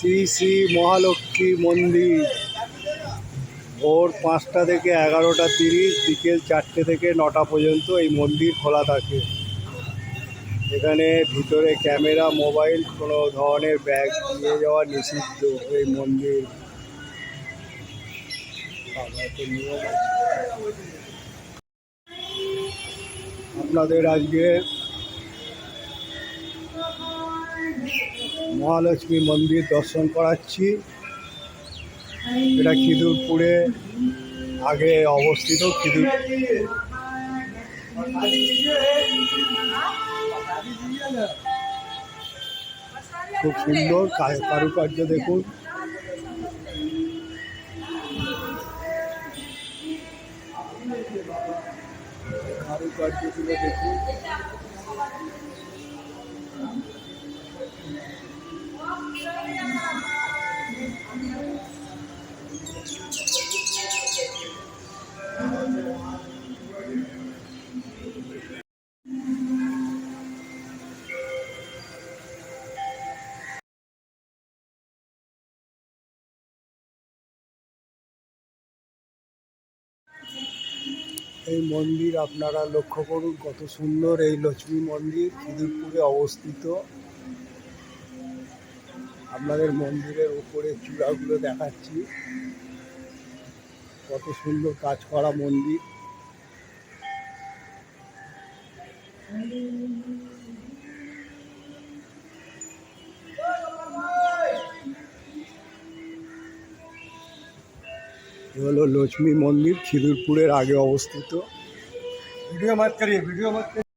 শ্রী শ্রী মহালক্ষ্মী মন্দির। ভোর 5টা থেকে 11:30, বিকেল 4টে থেকে 9টা পর্যন্ত এই মন্দির খোলা থাকে। এখানে ভিতরে ক্যামেরা, মোবাইল, কোনো ধরনের ব্যাগ নিয়ে যাওয়া নিষিদ্ধ। এই মন্দির আপনাদের আজকে মহালক্ষ্মী মন্দির দর্শন করাচ্ছি। এটা খিদিরপুরে আগে অবস্থিত। খুব সুন্দর কারুকার্য দেখুন। কারুকার্যগুলো দেখুন। এই মন্দির আপনারা লক্ষ্য করুন, কত সুন্দর। এই লক্ষ্মী মন্দির খিদিরপুরে অবস্থিত। আপনাদের মন্দিরের উপরে চূড়াগুলো দেখাচ্ছি, কত সুন্দর কাজ করা মন্দির। হলো লক্ষ্মী মন্দির, খিদিরপুরের আগে অবস্থিত। ভিডিও মত করিয়ে, ভিডিও মত করিয়ে।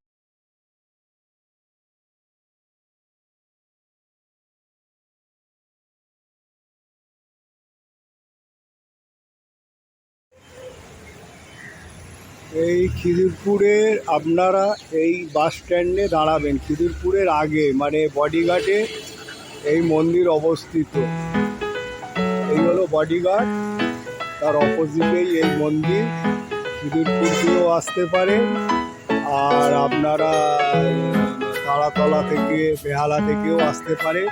এই খিদিরপুরের আপনারা এই বাস স্ট্যান্ডে দাঁড়াবেন। খিদিরপুরের আগে মানে বডিঘাটে এই মন্দির অবস্থিত। এই হলো বডিঘাট, তার অপোজিটেই এই মন্দির। খিদিরপুর দিয়েও আসতে পারেন, আর আপনারা তারাতলা থেকে, বেহালা থেকেও আসতে পারেন।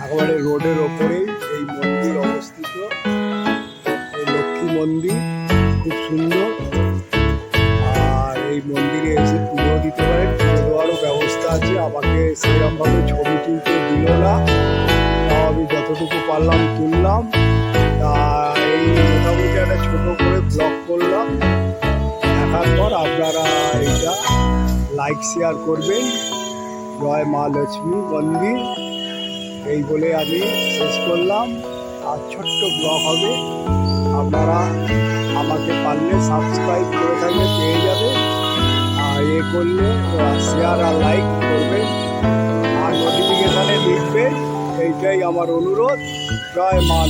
একেবারে রোডের ওপরেই এই মন্দির অবস্থিত। এই লক্ষ্মী মন্দির খুব সুন্দর। আর এই মন্দিরে এসে পুজো দিতে পারেন, পুজো দেওয়ারও ব্যবস্থা আছে। আমাকে সেরকমভাবে ছবি তুলতে দিল না, তাও আমি যতটুকু পারলাম তুললাম। তা এই মোটামুটি একটা ছোটো করে ব্লগ করলাম। দেখার পর আপনারা এইটা লাইক শেয়ার করবেন। জয় মা লক্ষ্মী মন্দির এই বলে আমি শেষ করলাম। আর ছোট্ট ব্লগ হবে, আপনারা আমাকে পারলে সাবস্ক্রাইব করে থাকলে পেয়ে যাবে। আর এ করলে শেয়ার আর লাইক করবেন, আর নোটিফিকেশানে লিখবেন। এইটাই আমার অনুরোধ। জয় মা।